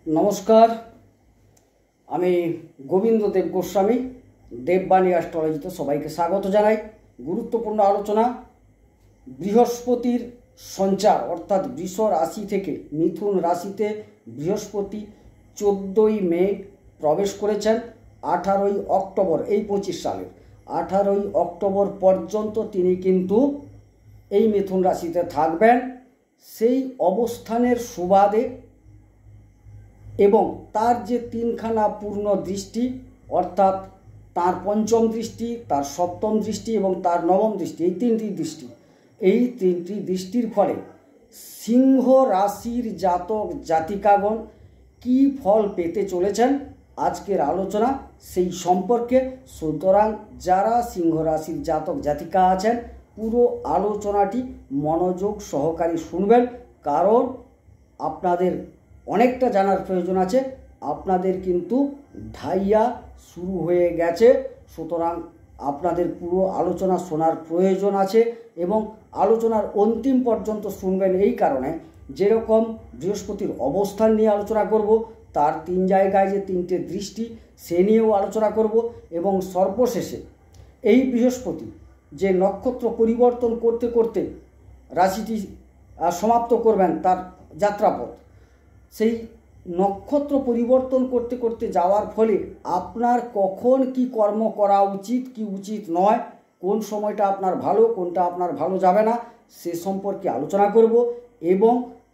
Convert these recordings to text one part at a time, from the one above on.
নমস্কার, আমি গোবিন্দ দেব গোস্বামী। দেববাণী অ্যাস্ট্রোলজিতে সবাইকে স্বাগত জানাই। গুরুত্বপূর্ণ আলোচনা, বৃহস্পতির সঞ্চার অর্থাৎ বৃষ রাশি থেকে মিথুন রাশিতে বৃহস্পতি 14ই মে প্রবেশ করেছেন। 18ই অক্টোবর এই 25 সালের 18ই অক্টোবর পর্যন্ত তিনি কিন্তু এই মিথুন রাশিতে থাকবেন। সেই অবস্থানের সুবাদে এবং তার যে তিনখানা পূর্ণ দৃষ্টি অর্থাৎ তার পঞ্চম দৃষ্টি, তার সপ্তম দৃষ্টি এবং তার নবম দৃষ্টি, এই তিনটি দৃষ্টির ফলে সিংহ রাশির জাতক জাতিকাগণ কি ফল পেতে চলেছেন আজকের আলোচনা সেই সম্পর্কে। সুতরাং যারা সিংহ রাশির জাতক জাতিকা আছেন পুরো আলোচনাটি মনোযোগ সহকারে শুনবেন, কারণ আপনাদের অনেকটা জানার প্রয়োজন আছে। আপনাদের কিন্তু ঢাইয়া শুরু হয়ে গেছে, সুতরাং আপনাদের পুরো আলোচনা শোনার প্রয়োজন আছে এবং আলোচনার অন্তিম পর্যন্ত শুনবেন এই কারণে, যেরকম বৃহস্পতির অবস্থান নিয়ে আলোচনা করব, তার তিন জায়গায় যে তিনটে দৃষ্টি সে নিয়েও আলোচনা করব এবং সর্বশেষে এই বৃহস্পতি যে নক্ষত্র পরিবর্তন করতে করতে রাশিটি সমাপ্ত করবেন তার যাত্রাপথ, সেই নক্ষত্র পরিবর্তন করতে করতে যাওয়ার ফলে আপনার কখন কি কর্ম করা উচিত কি উচিত নয়, কোন সময়টা আপনার ভালো কোনটা আপনার ভালো যাবে না সে সম্পর্কে আলোচনা করব এবং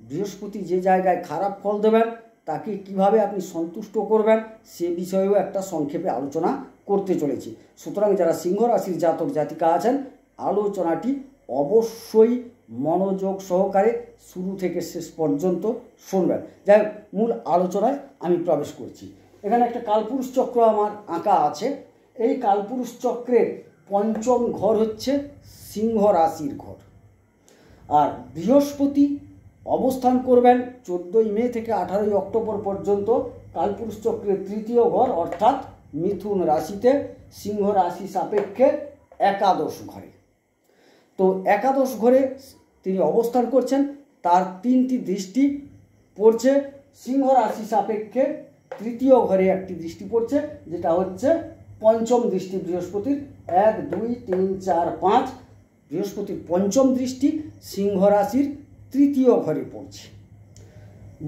বৃহস্পতি যে জায়গায় খারাপ ফল দেবেন তাকে কিভাবে আপনি সন্তুষ্ট করবেন সে বিষয়েও একটা সংক্ষেপে আলোচনা করতে চলেছি। সুতরাং যারা সিংহ রাশির জাতক জাতিকা আছেন আলোচনাটি অবশ্যই মনোযোগ সহকারে শুরু থেকে শেষ পর্যন্ত শুনবেন। যাই হোক, মূল আলোচনায় আমি প্রবেশ করছি। এখানে একটা কালপুরুষ চক্র আমার আঁকা আছে। এই কালপুরুষ চক্রের পঞ্চম ঘর হচ্ছে সিংহ রাশির ঘর, আর বৃহস্পতি অবস্থান করবেন 14ই মে থেকে 18ই অক্টোবর পর্যন্ত কালপুরুষ চক্রের তৃতীয় ঘর অর্থাৎ মিথুন রাশিতে, সিংহ রাশি সাপেক্ষে একাদশ ঘরে। তো একাদশ ঘরে তিনি অবস্থান করছেন, তার তিনটি দৃষ্টি পড়ছে। সিংহ রাশি সাপেক্ষে তৃতীয় ঘরে একটি দৃষ্টি পড়ছে, যেটা হচ্ছে পঞ্চম দৃষ্টি বৃহস্পতির। 1 2 3 4 5 বৃহস্পতির পঞ্চম দৃষ্টি সিংহ রাশির তৃতীয় ঘরে পড়ছে।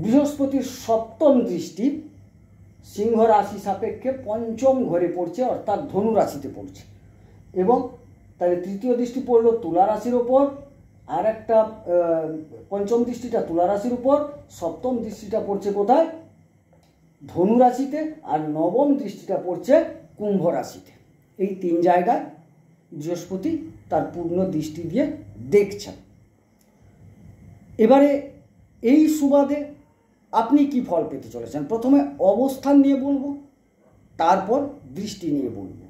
বৃহস্পতির সপ্তম দৃষ্টি সিংহ রাশি সাপেক্ষে পঞ্চম ঘরে পড়ছে অর্থাৎ ধনু রাশিতে পড়ছে, এবং তাহলে তৃতীয় দৃষ্টি পড়লো তুলা রাশির ওপর, আর একটা পঞ্চম দৃষ্টিটা তুলা রাশির উপর, সপ্তম দৃষ্টিটা পড়ছে কোথায় ধনু রাশিতে, আর নবম দৃষ্টিটা পড়ছে কুম্ভ রাশিতে। এই তিন জায়গায় বৃহস্পতি তার পূর্ণ দৃষ্টি দিয়ে দেখছেন। এবারে এই সুবাদে আপনি কি ফল পেতে চলেছেন প্রথমে অবস্থান নিয়ে বলবো, তারপর দৃষ্টি নিয়ে বলবো।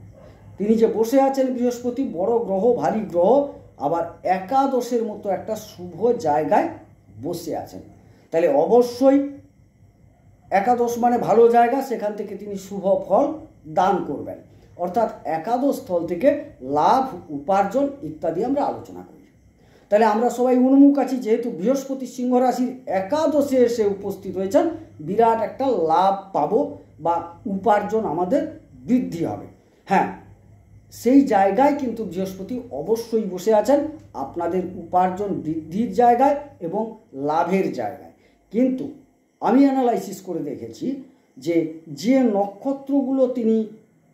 তিনি যে বসে আছেন বৃহস্পতি বড় গ্রহ, ভারী গ্রহ, আবার একাদশের মতো একটা শুভ জায়গায় বসে আছেন, তাহলে অবশ্যই একাদশ মানে ভালো জায়গা, সেখান থেকে তিনি শুভ ফল দান করবেন, অর্থাৎ একাদশ স্থল থেকে লাভ উপার্জন ইত্যাদি আমরা আলোচনা করি। তাহলে আমরা সবাই উন্মুখ আছি, যেহেতু বৃহস্পতি সিংহ রাশির একাদশে এসে উপস্থিত হয়েছেন, বিরাট একটা লাভ পাবো বা উপার্জন আমাদের বৃদ্ধি হবে। হ্যাঁ, সেই জায়গায় কিন্তু বৃহস্পতি অবশ্যই বসে আছেন আপনাদের উপার্জন বৃদ্ধির জায়গায় এবং লাভের জায়গায়। কিন্তু আমি অ্যানালাইসিস করে দেখেছি যে নক্ষত্রগুলো তিনি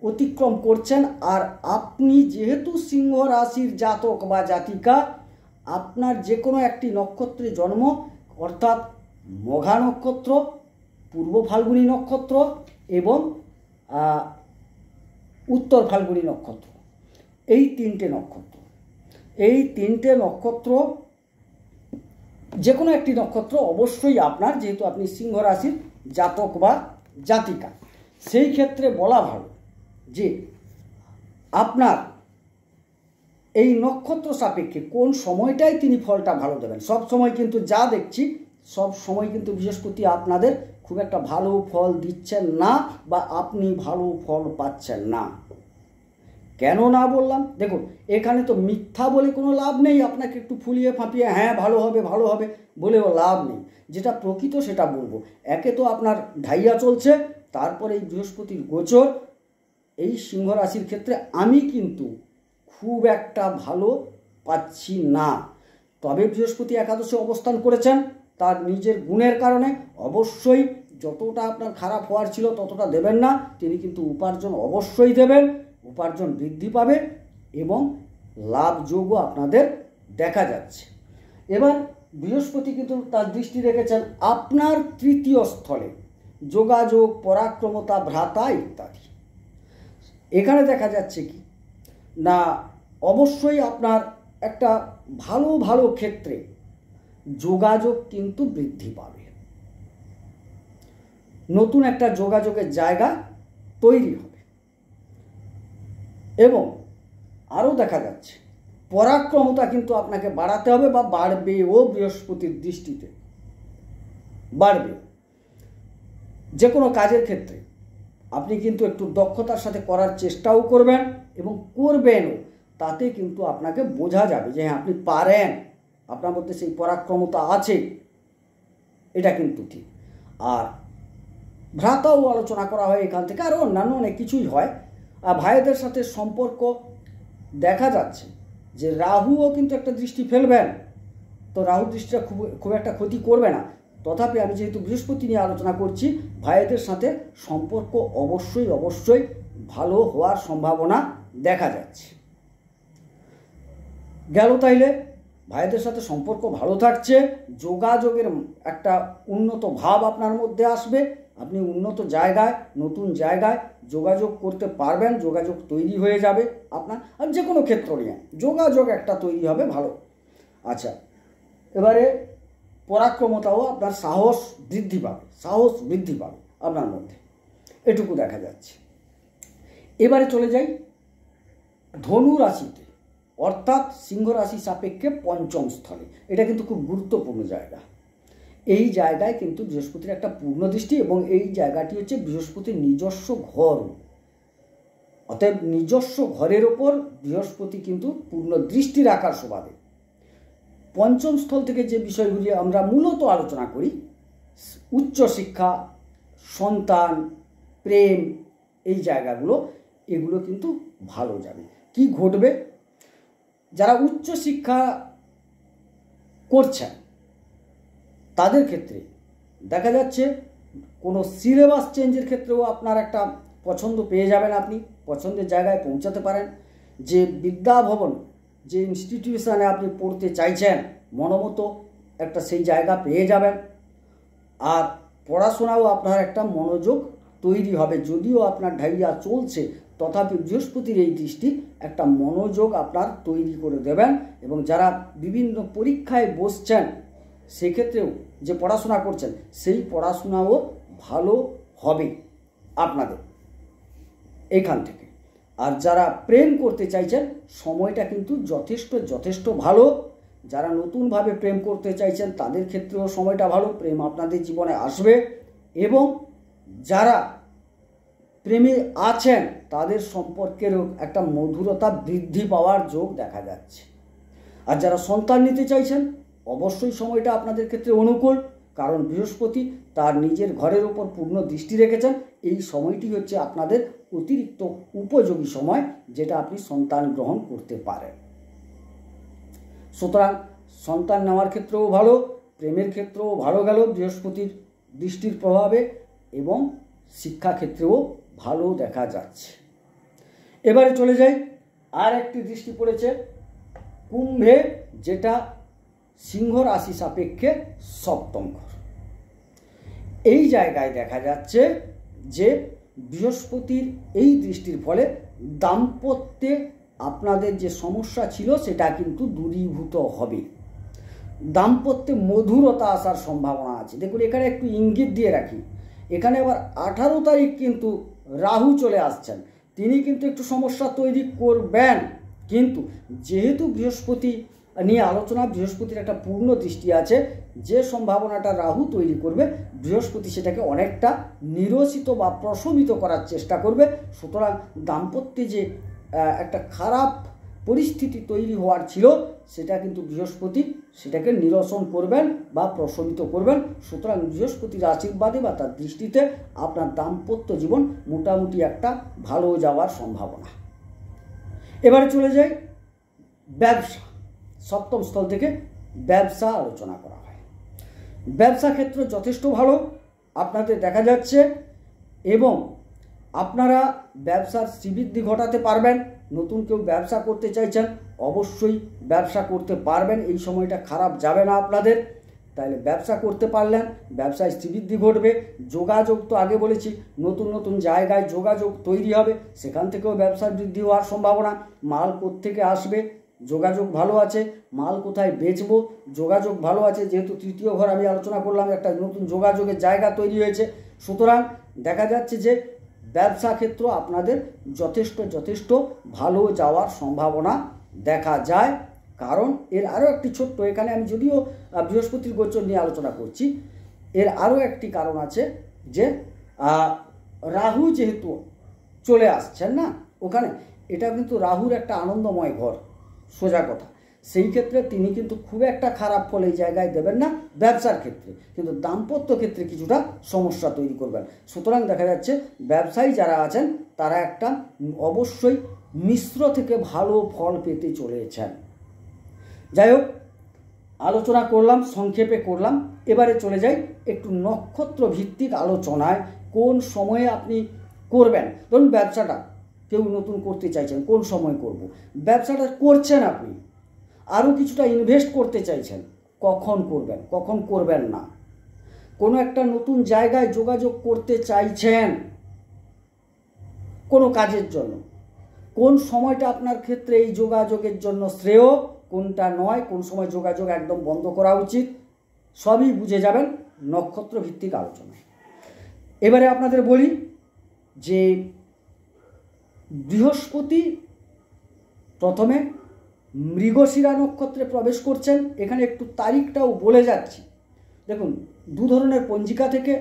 অতিক্রম করছেন, আর আপনি যেহেতু সিংহ রাশির জাতক বা জাতিকা, আপনার যে কোনো একটি নক্ষত্রে জন্ম অর্থাৎ মঘা নক্ষত্র, পূর্ব ফাল্গুনী নক্ষত্র এবং উত্তর ফাল্গুনী নক্ষত্র, এই তিনটে নক্ষত্র যে কোনো একটি নক্ষত্র অবশ্যই আপনার, যেহেতু আপনি সিংহ রাশির জাতক বা জাতিকা, সেই ক্ষেত্রে বলা ভালো যে আপনার এই নক্ষত্র সাপেক্ষে কোন সময়টাই তিনি ফলটা ভালো দেবেন। সব সময় কিন্তু যা দেখছি সব সময় কিন্তু বৃহস্পতি আপনাদের খুব একটা ভালো ফল দিচ্ছেন না বা আপনি ভালো ফল পাচ্ছেন না। কেন না বললাম, দেখুন এখানে তো মিথ্যা বলে কোনো লাভ নেই, আপনাকে একটু ফুলিয়ে ফাঁপিয়ে হ্যাঁ ভালো হবে বলেও লাভ নেই। যেটা প্রকৃত সেটা বলবো। একে তো আপনার ঢাইয়া চলছে, তারপরে এই বৃহস্পতির গোচর, এই সিংহ রাশির ক্ষেত্রে আমি কিন্তু খুব একটা ভালো পাচ্ছি না। তবে বৃহস্পতি একাদশে অবস্থান করেছেন তার নিজের গুণের কারণে, অবশ্যই যতটা আপনার খারাপ হওয়ার ছিল ততটা দেবেন না, তিনি কিন্তু উপার্জন অবশ্যই দেবেন, উপার্জন বৃদ্ধি পাবে এবং লাভযোগও আপনাদের দেখা যাচ্ছে। এবার বৃহস্পতি কিন্তু তার দৃষ্টি রেখেছেন আপনার তৃতীয় স্থলে, যোগাযোগ, পরাক্রমতা, ভ্রাতা ইত্যাদি। এখানে দেখা যাচ্ছে কি না, অবশ্যই আপনার একটা ভালো ভালো ক্ষেত্রে যোগাযোগ কিন্তু বৃদ্ধি পাবে, নতুন একটা যোগাযোগের জায়গা তৈরি হবে। এবং আরও দেখা যাচ্ছে পরাক্রমতা কিন্তু আপনাকে বাড়াতে হবে বা বাড়বেও, বৃহস্পতির দৃষ্টিতে বাড়বে। যে কোনো কাজের ক্ষেত্রে আপনি কিন্তু একটু দক্ষতার সাথে করার চেষ্টাও করবেন এবং করবেনও, তাতে কিন্তু আপনাকে বোঝা যাবে যে হ্যাঁ আপনি পারেন, আপনার মধ্যে সেই পরাক্রমতা আছে, এটা কিন্তু ঠিক। আর ভ্রাতাও আলোচনা করা হয় এখান থেকে, আরও অন্যান্য অনেক কিছুই হয়। আর ভাইদের সাথে সম্পর্ক দেখা যাচ্ছে যে রাহুও কিন্তু একটা দৃষ্টি ফেলবেন, তো রাহু দৃষ্টিটা খুব একটা ক্ষতি করবে না। তথাপি আমি যেহেতু বৃহস্পতি নিয়ে আলোচনা করছি, ভাইদের সাথে সম্পর্ক অবশ্যই ভালো হওয়ার সম্ভাবনা দেখা যাচ্ছে। গেল তাইলে ভাইদের সাথে সম্পর্ক ভালো থাকছে, যোগাযোগের একটা উন্নত ভাব আপনার মধ্যে আসবে, আপনি উন্নত জায়গায়, নতুন জায়গায় যোগাযোগ করতে পারবেন, যোগাযোগ তৈরি হয়ে যাবে আপনার, আর যে কোনো ক্ষেত্র নিয়ে যোগাযোগ একটা তৈরি হবে ভালো। আচ্ছা, এবারে পরাক্রমতাও আপনার সাহস বৃদ্ধি পাবে আপনার মধ্যে, এটুকু দেখা যাচ্ছে। এবারে চলে যাই ধনু রাশিতে, অর্থাৎ সিংহ রাশি সাপেক্ষে পঞ্চম স্থলে। এটা কিন্তু খুব গুরুত্বপূর্ণ জায়গা। এই জায়গায় কিন্তু বৃহস্পতির একটা পূর্ণ দৃষ্টি, এবং এই জায়গাটি হচ্ছে বৃহস্পতির নিজস্ব ঘর। অতএব নিজস্ব ঘরের ওপর বৃহস্পতি কিন্তু পূর্ণ দৃষ্টি রাখার সুবাদে পঞ্চম স্থল থেকে যে বিষয়গুলি আমরা মূলত আলোচনা করি, উচ্চশিক্ষা, সন্তান, প্রেম, এই জায়গাগুলো, এগুলো কিন্তু ভালো যাবে। কি ঘটবে, যারা উচ্চশিক্ষা করছেন তাদের ক্ষেত্রে দেখা যাচ্ছে কোনো সিলেবাস চেঞ্জের ক্ষেত্রেও আপনার একটা পছন্দ পেয়ে যাবেন, আপনি পছন্দের জায়গায় পৌঁছাতে পারেন। যে বিদ্যাভবন, যে ইনস্টিটিউশনে আপনি পড়তে চাইছেন, মনোমতো একটা সেই জায়গা পেয়ে যাবেন। আর পড়াশোনাও আপনার একটা মনোযোগ তৈরি হবে, যদিও আপনার ঢাইয়া চলছে, তথাপি বৃহস্পতির এই দৃষ্টি একটা মনোযোগ আপনার তৈরি করে দেবেন। এবং যারা বিভিন্ন পরীক্ষায় বসছেন, সেক্ষেত্রেও যে পড়াশোনা করছেন, সেই পড়াশোনাও ভালো হবে আপনাদের এখান থেকে। আর যারা প্রেম করতে চাইছেন, সময়টা কিন্তু যথেষ্ট ভালো। যারা নতুনভাবে প্রেম করতে চাইছেন তাদের ক্ষেত্রেও সময়টা ভালো, প্রেম আপনাদের জীবনে আসবে। এবং যারা প্রেমে আছেন তাদের সম্পর্কেরও একটা মধুরতা বৃদ্ধি পাওয়ার যোগ দেখা যাচ্ছে। আর যারা সন্তান নিতে চাইছেন, অবশ্যই সময়টা আপনাদের ক্ষেত্রে অনুকূল, কারণ বৃহস্পতি তার নিজের ঘরের উপর পূর্ণ দৃষ্টি রেখেছেন। এই সময়টি হচ্ছে আপনাদের অতিরিক্ত উপযোগী সময়, যেটা আপনি সন্তান গ্রহণ করতে পারেন। সুতরাং সন্তান নেওয়ার ক্ষেত্রেও ভালো, প্রেমের ক্ষেত্রেও ভালো গেল বৃহস্পতির দৃষ্টির প্রভাবে, এবং শিক্ষাক্ষেত্রেও ভালো দেখা যাচ্ছে। এবারে চলে যাই, আর একটি দৃষ্টি পড়েছে কুম্ভে, যেটা সিংহ রাশি সাপেক্ষে সপ্তম ঘর। এই জায়গায় দেখা যাচ্ছে যে বৃহস্পতির এই দৃষ্টির ফলে দাম্পত্যে আপনাদের যে সমস্যা ছিল সেটা কিন্তু দূরীভূত হবে, দাম্পত্যে মধুরতা আসার সম্ভাবনা আছে। দেখুন এখানে একটু ইঙ্গিত দিয়ে রাখি, এখানে আবার 18 তারিখ কিন্তু রাহু চলে আসছেন, তিনি কিন্তু একটু সমস্যা তৈরি করবেন। কিন্তু যেহেতু বৃহস্পতি নিয়ে আলোচনা, বৃহস্পতির একটা পূর্ণ দৃষ্টি আছে, যে সম্ভাবনাটা রাহু তৈরি করবে, বৃহস্পতি সেটাকে অনেকটা নিরসিত বা প্রশমিত করার চেষ্টা করবে। সুতরাং দাম্পত্যে যে একটা খারাপ পরিস্থিতি তৈরি হওয়ার ছিল, সেটা কিন্তু বৃহস্পতি সেটাকে নিরসন করবেন বা প্রশমিত করবেন। সুতরাং বৃহস্পতির আশীর্বাদে বা তার দৃষ্টিতে আপনার দাম্পত্য জীবন মোটামুটি একটা ভালো যাওয়ার সম্ভাবনা। এবারে চলে যাই ব্যবসা। সপ্তম স্থল থেকে ব্যবসা আলোচনা করা হয়। ব্যবসা ক্ষেত্র যথেষ্ট ভালো আপনাদের দেখা যাচ্ছে, এবং আপনারা ব্যবসার শ্রীবৃদ্ধি ঘটাতে পারবেন। নতুন কেউ ব্যবসা করতে চাইছেন, অবশ্যই ব্যবসা করতে পারবেন। এই সময়টা খারাপ যাবে না আপনাদের। তাহলে ব্যবসা করতে পারলেন, ব্যবসায় শ্রীবৃদ্ধি ঘটবে। যোগাযোগ তো আগে বলেছি, নতুন নতুন জায়গায় যোগাযোগ তৈরি হবে, সেখান থেকেও ব্যবসার বৃদ্ধি হওয়ার সম্ভাবনা। মাল কোত্থেকে আসবে, যোগাযোগ ভালো আছে। মাল কোথায় বেচবো, যোগাযোগ ভালো আছে। যেহেতু তৃতীয় ঘর আমি আলোচনা করলাম, একটা নতুন যোগাযোগের জায়গা তৈরি হয়েছে। সুতরাং দেখা যাচ্ছে যে ব্যবসা ক্ষেত্র আপনাদের যথেষ্ট ভালো যাওয়ার সম্ভাবনা দেখা যায়। কারণ এর আরও একটি ছোট্ট, এখানে আমি যদিও বৃহস্পতির গোচর নিয়ে আলোচনা করছি, এর আরও একটি কারণ আছে যে রাহু যেহেতু চলে আসছেন না ওখানে, এটা কিন্তু রাহুর একটা আনন্দময় ঘর, সোজা কথা। সেই ক্ষেত্রে তিনি কিন্তু খুব একটা খারাপ ফল এই জায়গায় দেবেন না ব্যবসার ক্ষেত্রে, কিন্তু দাম্পত্য ক্ষেত্রে কিছুটা সমস্যা তৈরি করবেন। সুতরাং দেখা যাচ্ছে ব্যবসায়ী যারা আছেন তারা একটা অবশ্যই মিশ্র থেকে ভালো ফল পেতে চলেছেন। যাই হোক, আলোচনা করলাম, সংক্ষেপে করলাম। এবারে চলে যাই একটু নক্ষত্র ভিত্তিক আলোচনায়। কোন সময়ে আপনি করবেন, ধরুন ব্যবসাটা কেউ নতুন করতে চাইছেন, কোন সময় করব। ব্যবসাটা করছেন আপনি, আরও কিছুটা ইনভেস্ট করতে চাইছেন, কখন করবেন, কখন করবেন না। কোনো একটা নতুন জায়গায় যোগাযোগ করতে চাইছেন কোনো কাজের জন্য, কোন সময়টা আপনার ক্ষেত্রে এই যোগাযোগের জন্য শ্রেয়, কোনটা নয়, কোন সময় যোগাযোগ একদম বন্ধ করা উচিত, সবই বুঝে যাবেন নক্ষত্র ভিত্তিক আলোচনায়। এবারে আপনাদের বলি যে বৃহস্পতি প্রথমে মৃগশিরা নক্ষত্রে প্রবেশ করছেন। এখানে একটু তারিখটাও বলে যাচ্ছি। দেখুন, দু ধরনের পঞ্জিকা থেকে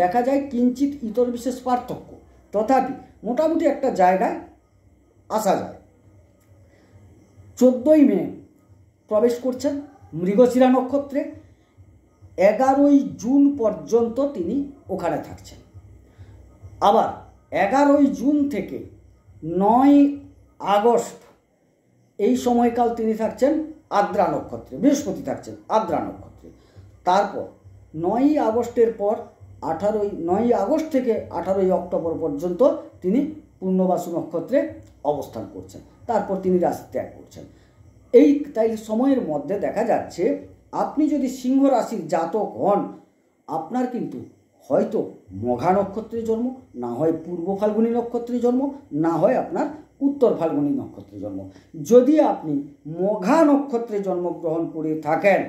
দেখা যায় কিঞ্চিত ইতর বিশেষ পার্থক্য, তথাপি মোটামুটি একটা জায়গায় আসা যায়। 14ই মে প্রবেশ করছেন মৃগশিরা নক্ষত্রে, 11ই জুন পর্যন্ত তিনি ওখানে থাকছেন। আবার 11ই জুন থেকে 9ই আগস্ট এই সময়কাল তিনি থাকছেন আদ্রা নক্ষত্রে, বৃহস্পতি থাকছেন আদ্রা নক্ষত্রে। তারপর 9ই আগস্টের পর 9ই আগস্ট থেকে 18ই অক্টোবর পর্যন্ত তিনি পূর্ণবাসু নক্ষত্রে অবস্থান করছেন। তারপর তিনি রাশি ত্যাগ করছেন। এই তাই সময়ের মধ্যে দেখা যাচ্ছে আপনি যদি সিংহ রাশির জাতক হন, আপনার কিন্তু হয়তো মঘা নক্ষত্রে জন্ম, না হয় পূর্ব ফাল্গুনী নক্ষত্রে জন্ম, না হয় আপনার উত্তর ফাল্গুনী নক্ষত্রে জন্ম। যদি আপনি মঘা নক্ষত্রে জন্মগ্রহণ করে থাকেন,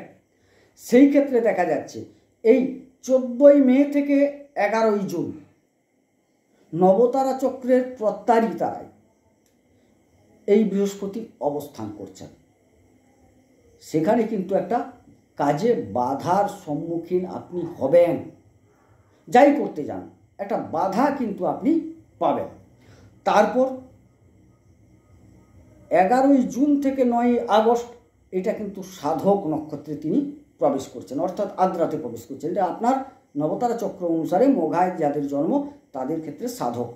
সেই ক্ষেত্রে দেখা যাচ্ছে এই 14ই মে থেকে 11ই জুন নবতারা চক্রের প্রত্যারী তারায় এই বৃহস্পতি অবস্থান করছেন। সেখানে কিন্তু একটা কাজে বাধার সম্মুখীন আপনি হবেন। যাই করতে যান, একটা বাধা কিন্তু আপনি পাবেন। তারপর 11ই জুন থেকে 9ই আগস্ট এটা কিন্তু সাধক নক্ষত্রে তিনি প্রবেশ করছেন, অর্থাৎ আদ্রাতে প্রবেশ করছেন। এটা আপনার নবতারা চক্র অনুসারে মঘায় যাদের জন্ম তাদের ক্ষেত্রে সাধক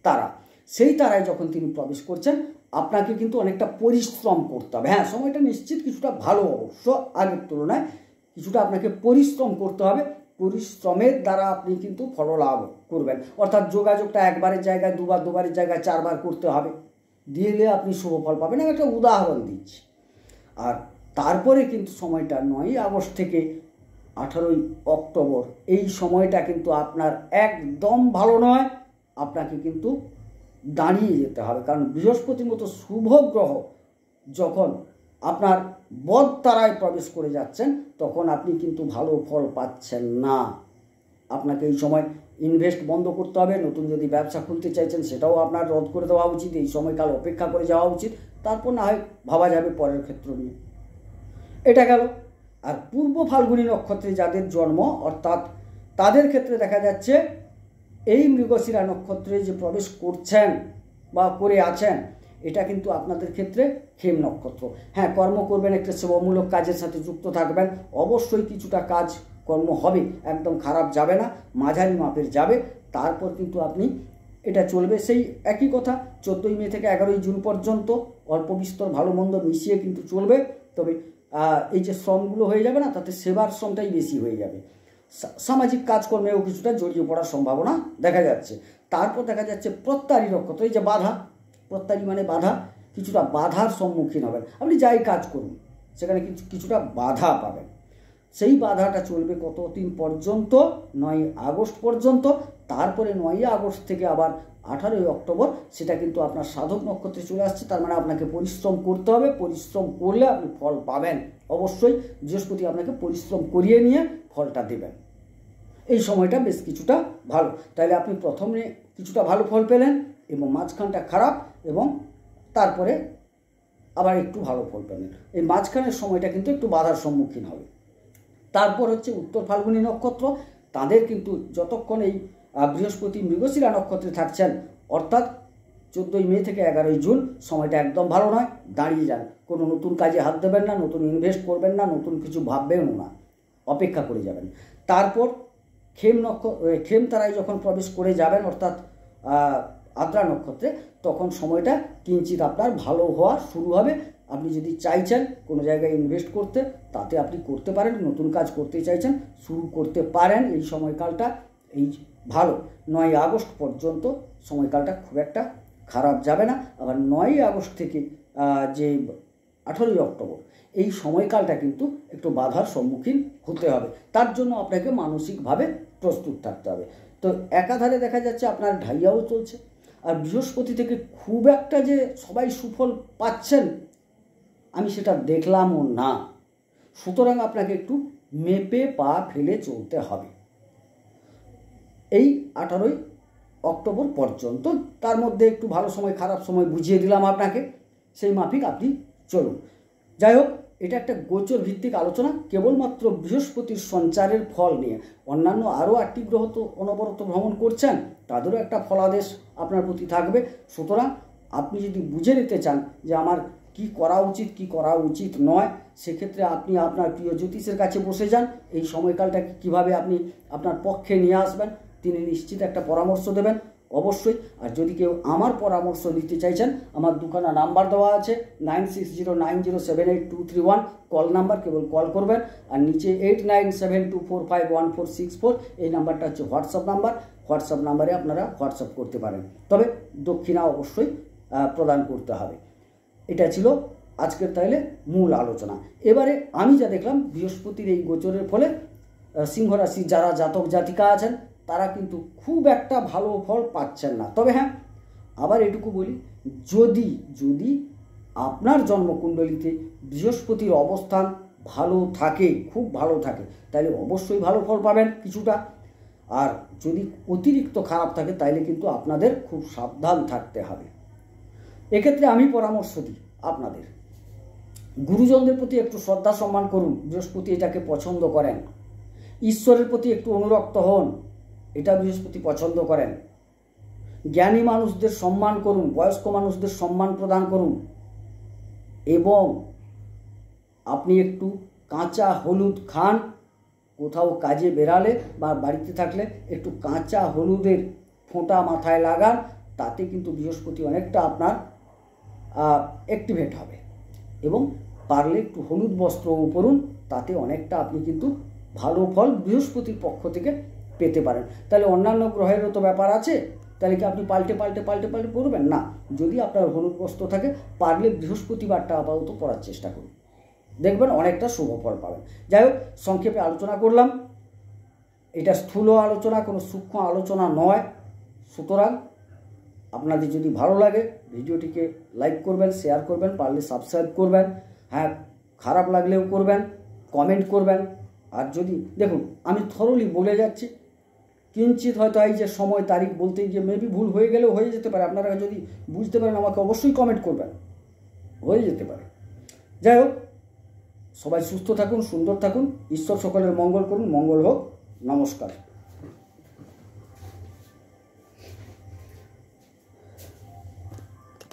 তারা। সেই তারায় যখন তিনি প্রবেশ করছেন, আপনাকে কিন্তু অনেকটা পরিশ্রম করতে হবে। হ্যাঁ, সময়টা নিশ্চিত কিছুটা ভালো, অবশ্য আগের তুলনায় কিছুটা আপনাকে পরিশ্রম করতে হবে। পরিশ্রমের দ্বারা আপনি কিন্তু ফললাভ করবেন, অর্থাৎ যোগাযোগটা একবারের জায়গায় দুবার, দুবারের জায়গায় 4 বার করতে হবে, দিলে আপনি শুভ ফল পাবেন। আমি একটা উদাহরণ দিচ্ছি। আর তারপরে কিন্তু সময়টা 9ই আগস্ট থেকে 18ই অক্টোবর, এই সময়টা কিন্তু আপনার একদম ভালো নয়। আপনাকে কিন্তু দাঁড়িয়ে যেতে হবে, কারণ বৃহস্পতির মতো শুভ গ্রহ যখন আপনার বদ তারায় প্রবেশ করে যাচ্ছেন, তখন আপনি কিন্তু ভালো ফল পাচ্ছেন না। আপনাকে এই সময় ইনভেস্ট বন্ধ করতে হবে। নতুন যদি ব্যবসা খুলতে চাইছেন, সেটাও আপনার রদ করে দেওয়া উচিত। এই সময়কাল অপেক্ষা করে যাওয়া উচিত, তারপর না হয় ভাবা যাবে পরের ক্ষেত্র নিয়ে। এটা গেল। আর পূর্ব ফাল্গুনী নক্ষত্রে যাদের জন্ম, অর্থাৎ তাদের ক্ষেত্রে দেখা যাচ্ছে এই মৃগশিরা নক্ষত্রে যে প্রবেশ করছেন বা করে আছেন, এটা কিন্তু আপনাদের ক্ষেত্রে খেম নক্ষত্র। হ্যাঁ, কর্ম করবেন, একটা সেবামূলক কাজের সাথে যুক্ত থাকবেন, অবশ্যই কিছুটা কাজ কর্ম হবে, একদম খারাপ যাবে না, মাঝারি মাপের যাবে। তারপর কিন্তু আপনি এটা চলবে সেই একই কথা 14ই মে থেকে 11ই জুন পর্যন্ত অল্প বিস্তর ভালো মন্দ মিশিয়ে কিন্তু চলবে। তবে এই যে শ্রমগুলো হয়ে যাবে না, তাতে সেবার শ্রমটাই বেশি হয়ে যাবে। সামাজিক কাজকর্মেও কিছুটা জড়িয়ে পড়ার সম্ভাবনা দেখা যাচ্ছে। তারপর দেখা যাচ্ছে প্রত্যারী নক্ষত্র, এই যে বাধা, প্রত্যারী মানে বাধা, কিছুটা বাধার সম্মুখীন হবেন। আপনি যাই কাজ করুন সেখানে কিছুটা বাধা পাবেন। সেই বাধাটা চলবে কতদিন পর্যন্ত? 9ই আগস্ট পর্যন্ত। তারপরে 9ই আগস্ট থেকে আবার 18ই অক্টোবর সেটা কিন্তু আপনার সাধক নক্ষত্রে চলে আসছে। তার মানে আপনাকে পরিশ্রম করতে হবে, পরিশ্রম করলে আপনি ফল পাবেন। অবশ্যই বৃহস্পতি আপনাকে পরিশ্রম করিয়ে নিয়ে ফলটা দেবেন। এই সময়টা বেশ কিছুটা ভালো। তাহলে আপনি প্রথমে কিছুটা ভালো ফল পেলেন এবং মাঝখানটা খারাপ, এবং তারপরে আবার একটু ভালো ফল পেলেন। এই মাঝখানের সময়টা কিন্তু একটু বাধার সম্মুখীন হবে। তারপর হচ্ছে উত্তর ফাল্গুনী নক্ষত্র। তাদের কিন্তু যতক্ষণ এই বৃহস্পতি মৃগশিরা নক্ষত্রে থাকছেন, অর্থাৎ 14ই মে থেকে 11ই জুন, সময়টা একদম ভালো নয়। দাঁড়িয়ে যান, কোনো নতুন কাজে হাত দেবেন না, নতুন ইনভেস্ট করবেন না, নতুন কিছু ভাববেনও না, অপেক্ষা করে যাবেন। তারপর খেম তারাই যখন প্রবেশ করে যাবেন, অর্থাৎ আদ্রা নক্ষত্রে, তখন সময়টা কিঞ্চিত আপনার ভালো হওয়া শুরু হবে। আপনি যদি চাইছেন কোনো জায়গায় ইনভেস্ট করতে, তাতে আপনি করতে পারেন। নতুন কাজ করতে চাইছেন, শুরু করতে পারেন। এই সময়কালটা এই ভালো। 9ই আগস্ট পর্যন্ত সময়কালটা খুব একটা খারাপ যাবে না। আবার 9ই আগস্ট থেকে যে 18ই অক্টোবর, এই সময়কালটা কিন্তু একটু বাধার সম্মুখীন হতে হবে। তার জন্য আপনাকে মানসিকভাবে প্রস্তুত থাকতে হবে। তো একাধারে দেখা যাচ্ছে আপনার ঢাইয়াও চলছে, আর বৃহস্পতি থেকে খুব একটা যে সবাই সুফল পাচ্ছেন আমি সেটা দেখলামও না। সুতরাং আপনাকে একটু মেপে পা ফেলে চলতে হবে এই 18ই অক্টোবর পর্যন্ত। তার মধ্যে একটু ভালো সময় খারাপ সময় বুঝিয়ে দিলাম আপনাকে, সেই মাফিক আপনি চলুন। যাই হোক, এটা একটা গোচর ভিত্তিক আলোচনা, কেবলমাত্র বৃহস্পতির সঞ্চারের ফল নিয়ে। অন্যান্য আরও 8টি গ্রহ তো অনবরত ভ্রমণ করছেন, তাদেরও একটা ফলাদেশ আপনার প্রতি থাকবে। সুতরাং আপনি যদি বুঝে নিতে চান যে আমার কি করা উচিত কি করা উচিত নয়, সেক্ষেত্রে আপনি আপনার প্রিয় জ্যোতিষের কাছে বসে যান। এই সময়কালটাকে কীভাবে আপনি আপনার পক্ষে নিয়ে আসবেন, তিনি নিশ্চিত একটা পরামর্শ দেবেন অবশ্যই। আর যদি কেউ আমার পরামর্শ নিতে চাইছেন, আমার দুখানা নাম্বার দেওয়া আছে, 9609078231 কল নাম্বার, কেবল কল করবেন। আর নিচে 8972451464 এই নাম্বারটা হচ্ছে হোয়াটসঅ্যাপ নাম্বার। হোয়াটসঅ্যাপ নাম্বারে আপনারা হোয়াটসঅ্যাপ করতে পারেন, তবে দক্ষিণা অবশ্যই প্রদান করতে হবে। এটা ছিল আজকের তাইলে মূল আলোচনা। এবারে আমি যা দেখলাম বৃহস্পতির এই গোচরের ফলে সিংহ রাশি যারা জাতক জাতিকা আছেন তারা কিন্তু খুব একটা ভালো ফল পাচ্ছেন না। তবে হ্যাঁ, আবার এটুকু বলি, যদি আপনার জন্মকুণ্ডলিতে বৃহস্পতির অবস্থান ভালো থাকে, খুব ভালো থাকে, তাহলে অবশ্যই ভালো ফল পাবেন কিছুটা। আর যদি অতিরিক্ত খারাপ থাকে তাহলে কিন্তু আপনাদের খুব সাবধান থাকতে হবে। এক্ষেত্রে আমি পরামর্শ দিই আপনাদের, গুরুজনদের প্রতি একটু শ্রদ্ধা সম্মান করুন, বৃহস্পতি এটাকে পছন্দ করেন। ঈশ্বরের প্রতি একটু অনুরক্ত হন, এটা বৃহস্পতি পছন্দ করেন। জ্ঞানী মানুষদের সম্মান করুন, বয়স্ক মানুষদের সম্মান প্রদান করুন। এবং আপনি একটু কাঁচা হলুদ খান, কোথাও কাজে বেরালে বা বাড়িতে থাকলে একটু কাঁচা হলুদের ফোঁটা মাথায় লাগান, তাতে কিন্তু বৃহস্পতি অনেকটা আপনার অ্যাক্টিভেট হবে। এবং পারলে একটু হলুদ বস্ত্রও পরুন, তাতে অনেকটা আপনি কিন্তু ভালো ফল বৃহস্পতির পক্ষ থেকে পেতে পারেন। তাহলে অন্যান্য গ্রহেরও তো ব্যাপার আছে, তাহলে কি আপনি পাল্টে পরবেন না? যদি আপনার হলুদ বস্ত্র থাকে, পারলে বৃহস্পতিবারটা আপাতত পরার চেষ্টা করুন, দেখবেন অনেকটা শুভ ফল পাবেন। যাই হোক, সংক্ষেপে আলোচনা করলাম, এটা স্থূল আলোচনা, কোনো সূক্ষ্ম আলোচনা নয়। সুতরাং আপনাদের যদি ভালো লাগে ভিডিওটিকে লাইক করবেন, শেয়ার করবেন, পারলে সাবস্ক্রাইব করবেন। হ্যাঁ, খারাপ লাগলেও করবেন, কমেন্ট করবেন। আর যদি দেখুন আমি থরলি বলে যাচ্ছি, কিঞ্চিত হয়তো এই যে সময় তারিখ বলতে গিয়ে মেবি ভুল হয়ে গেলেও হয়ে যেতে পারে। আপনারা যদি বুঝতে পারেন আমাকে অবশ্যই কমেন্ট করবেন, হয়ে যেতে পারে। যাই হোক, সবাই সুস্থ থাকুন, সুন্দর থাকুন, ঈশ্বর সকলের মঙ্গল করুন, মঙ্গল হোক। নমস্কার।